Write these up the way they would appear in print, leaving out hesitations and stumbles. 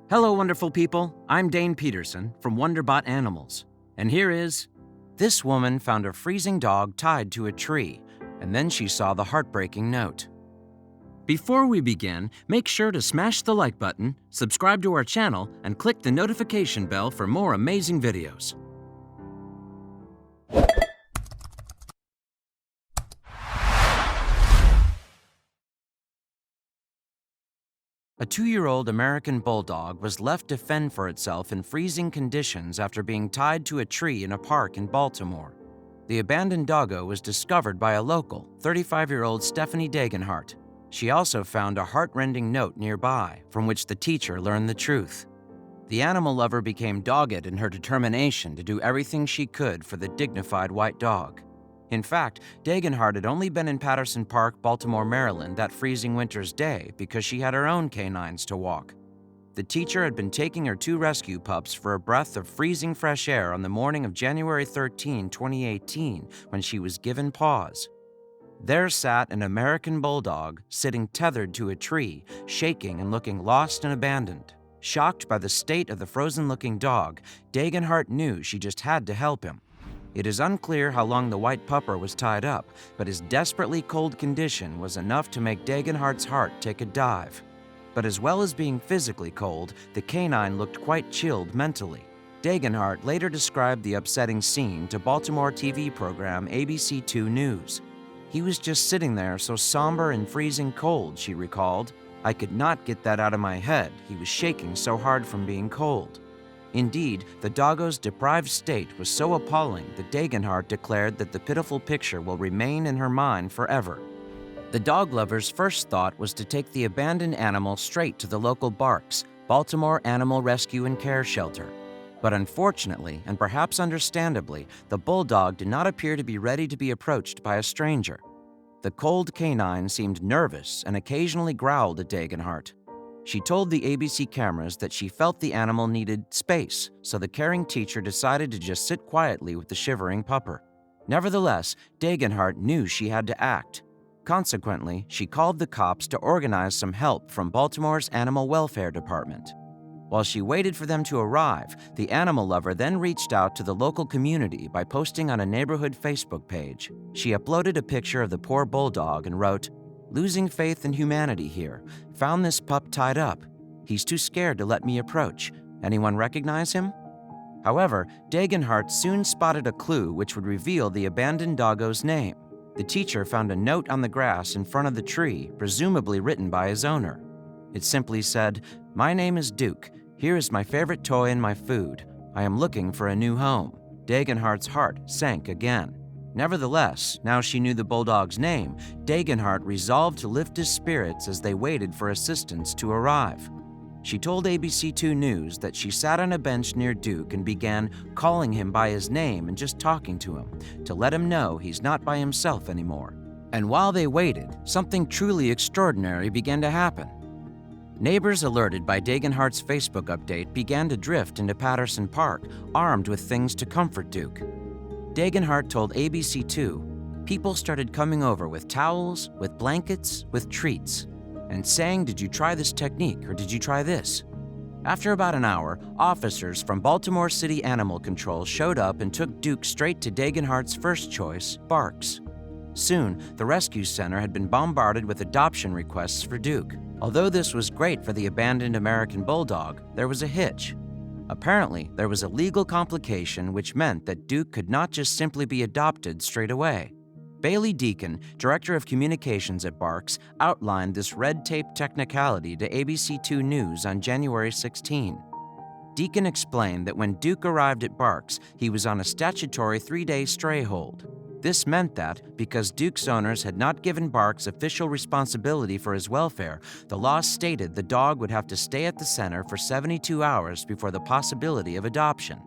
Hello, wonderful people. I'm Dane Peterson from Wonderbot Animals. And here is... This woman found a freezing dog tied to a tree, and then she saw the heartbreaking note. Before we begin, make sure to smash the like button, subscribe to our channel, and click the notification bell for more amazing videos. A 2-year-old American Bulldog was left to fend for itself in freezing conditions after being tied to a tree in a park in Baltimore. The abandoned doggo was discovered by a local, 35-year-old Stephanie Dagenhart. She also found a heart-rending note nearby, from which the teacher learned the truth. The animal lover became dogged in her determination to do everything she could for the dignified white dog. In fact, Dagenhart had only been in Patterson Park, Baltimore, Maryland that freezing winter's day because she had her own canines to walk. The teacher had been taking her 2 rescue pups for a breath of freezing fresh air on the morning of January 13, 2018, when she was given pause. There sat an American Bulldog, sitting tethered to a tree, shaking and looking lost and abandoned. Shocked by the state of the frozen-looking dog, Dagenhart knew she just had to help him. It is unclear how long the white pupper was tied up, but his desperately cold condition was enough to make Dagenhart's heart take a dive. But as well as being physically cold, the canine looked quite chilled mentally. Dagenhart later described the upsetting scene to Baltimore TV program ABC2 News. "He was just sitting there so somber and freezing cold," she recalled. "I could not get that out of my head. He was shaking so hard from being cold." Indeed, the doggo's deprived state was so appalling that Dagenhart declared that the pitiful picture will remain in her mind forever. The dog lover's first thought was to take the abandoned animal straight to the local Barks, Baltimore Animal Rescue and Care Shelter. But unfortunately, and perhaps understandably, the bulldog did not appear to be ready to be approached by a stranger. The cold canine seemed nervous and occasionally growled at Dagenhart. She told the ABC cameras that she felt the animal needed space, so the caring teacher decided to just sit quietly with the shivering pupper. Nevertheless, Dagenhart knew she had to act. Consequently, she called the cops to organize some help from Baltimore's Animal Welfare Department. While she waited for them to arrive, the animal lover then reached out to the local community by posting on a neighborhood Facebook page. She uploaded a picture of the poor bulldog and wrote, "Losing faith in humanity here. Found this pup tied up. He's too scared to let me approach. Anyone recognize him?" However, Dagenhart soon spotted a clue which would reveal the abandoned doggo's name. The teacher found a note on the grass in front of the tree, presumably written by his owner. It simply said, "My name is Duke. Here is my favorite toy and my food. I am looking for a new home." Dagenhart's heart sank again. Nevertheless, now she knew the bulldog's name, Dagenhart resolved to lift his spirits as they waited for assistance to arrive. She told ABC2 News that she sat on a bench near Duke and began calling him by his name and just talking to him, to let him know he's not by himself anymore. And while they waited, something truly extraordinary began to happen. Neighbors alerted by Dagenhart's Facebook update began to drift into Patterson Park, armed with things to comfort Duke. Dagenhart told ABC2, "People started coming over with towels, with blankets, with treats, and saying, 'Did you try this technique or did you try this?' After about an hour, officers from Baltimore City Animal Control showed up and took Duke straight to Dagenhart's first choice, Barks. Soon, the rescue center had been bombarded with adoption requests for Duke. Although this was great for the abandoned American Bulldog, there was a hitch. Apparently, there was a legal complication which meant that Duke could not just simply be adopted straight away. Bailey Deacon, Director of Communications at Barks, outlined this red tape technicality to ABC2 News on January 16. Deacon explained that when Duke arrived at Barks, he was on a statutory 3-day stray hold. This meant that, because Duke's owners had not given Barks official responsibility for his welfare, the law stated the dog would have to stay at the center for 72 hours before the possibility of adoption.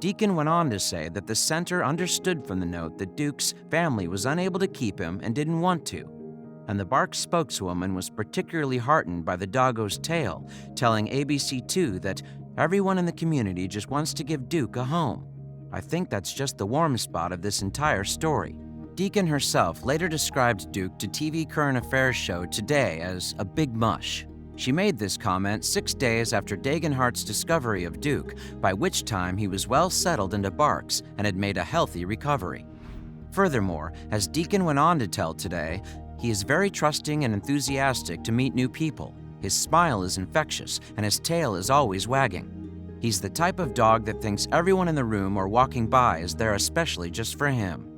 Deacon went on to say that the center understood from the note that Duke's family was unable to keep him and didn't want to. And the Barks spokeswoman was particularly heartened by the doggo's tale, telling ABC2 that everyone in the community just wants to give Duke a home. I think that's just the warm spot of this entire story. Deacon herself later described Duke to TV current affairs show Today as a big mush. She made this comment 6 days after Dagenhart's discovery of Duke, by which time he was well settled into Barks and had made a healthy recovery. Furthermore, as Deacon went on to tell Today, he is very trusting and enthusiastic to meet new people. His smile is infectious and his tail is always wagging. He's the type of dog that thinks everyone in the room or walking by is there especially just for him.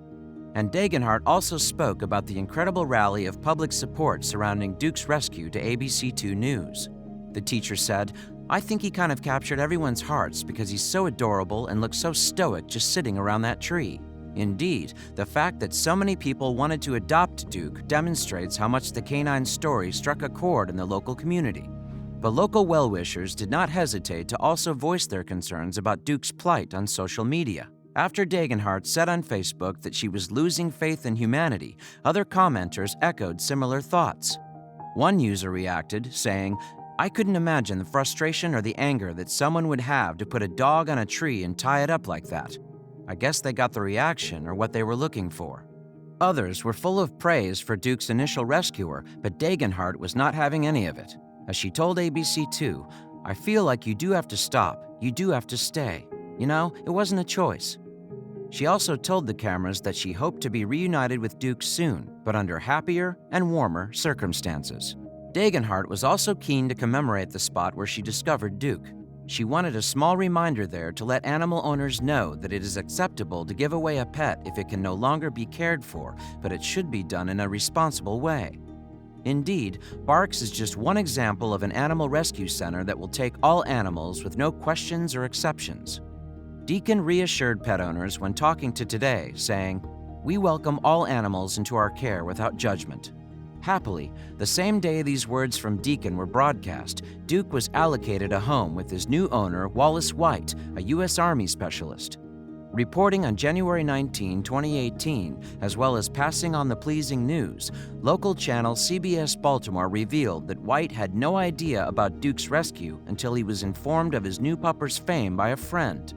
And Dagenhart also spoke about the incredible rally of public support surrounding Duke's rescue to ABC2 News. The teacher said, "I think he kind of captured everyone's hearts because he's so adorable and looks so stoic just sitting around that tree." Indeed, the fact that so many people wanted to adopt Duke demonstrates how much the canine story struck a chord in the local community. But local well-wishers did not hesitate to also voice their concerns about Duke's plight on social media. After Dagenhart said on Facebook that she was losing faith in humanity, other commenters echoed similar thoughts. One user reacted, saying, "I couldn't imagine the frustration or the anger that someone would have to put a dog on a tree and tie it up like that. I guess they got the reaction or what they were looking for." Others were full of praise for Duke's initial rescuer, but Dagenhart was not having any of it. As she told ABC2, "I feel like you do have to stop, you do have to stay. You know, it wasn't a choice." She also told the cameras that she hoped to be reunited with Duke soon, but under happier and warmer circumstances. Dagenhart was also keen to commemorate the spot where she discovered Duke. She wanted a small reminder there to let animal owners know that it is acceptable to give away a pet if it can no longer be cared for, but it should be done in a responsible way. Indeed, Barks is just one example of an animal rescue center that will take all animals with no questions or exceptions. Deacon reassured pet owners when talking to Today, saying, "We welcome all animals into our care without judgment." Happily, the same day these words from Deacon were broadcast, Duke was allocated a home with his new owner, Wallace White, a U.S. Army specialist. Reporting on January 19, 2018, as well as passing on the pleasing news, local channel CBS Baltimore revealed that White had no idea about Duke's rescue until he was informed of his new pupper's fame by a friend.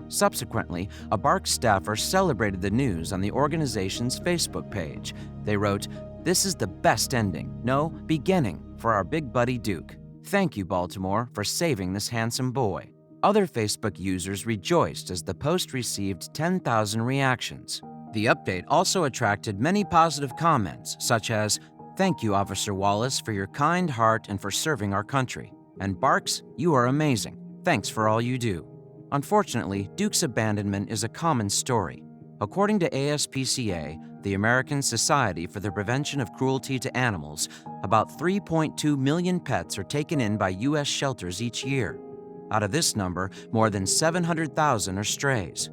Subsequently, a Barks staffer celebrated the news on the organization's Facebook page. They wrote, "This is the best ending, no, beginning, for our big buddy Duke. Thank you, Baltimore, for saving this handsome boy." Other Facebook users rejoiced as the post received 10,000 reactions. The update also attracted many positive comments, such as, "Thank you, Officer Wallace, for your kind heart and for serving our country. And Barks, you are amazing. Thanks for all you do." Unfortunately, Duke's abandonment is a common story. According to ASPCA, the American Society for the Prevention of Cruelty to Animals, about 3.2 million pets are taken in by U.S. shelters each year. Out of this number, more than 700,000 are strays.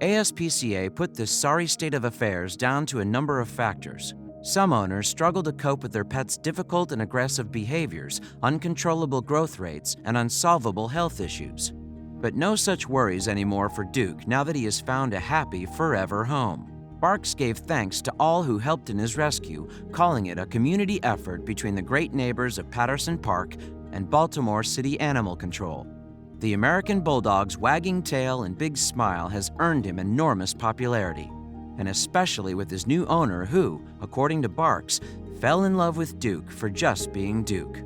ASPCA put this sorry state of affairs down to a number of factors. Some owners struggle to cope with their pets' difficult and aggressive behaviors, uncontrollable growth rates, and unsolvable health issues. But no such worries anymore for Duke now that he has found a happy, forever home. Barks gave thanks to all who helped in his rescue, calling it a community effort between the great neighbors of Patterson Park and Baltimore City Animal Control. The American Bulldog's wagging tail and big smile has earned him enormous popularity, and especially with his new owner who, according to Barks, fell in love with Duke for just being Duke.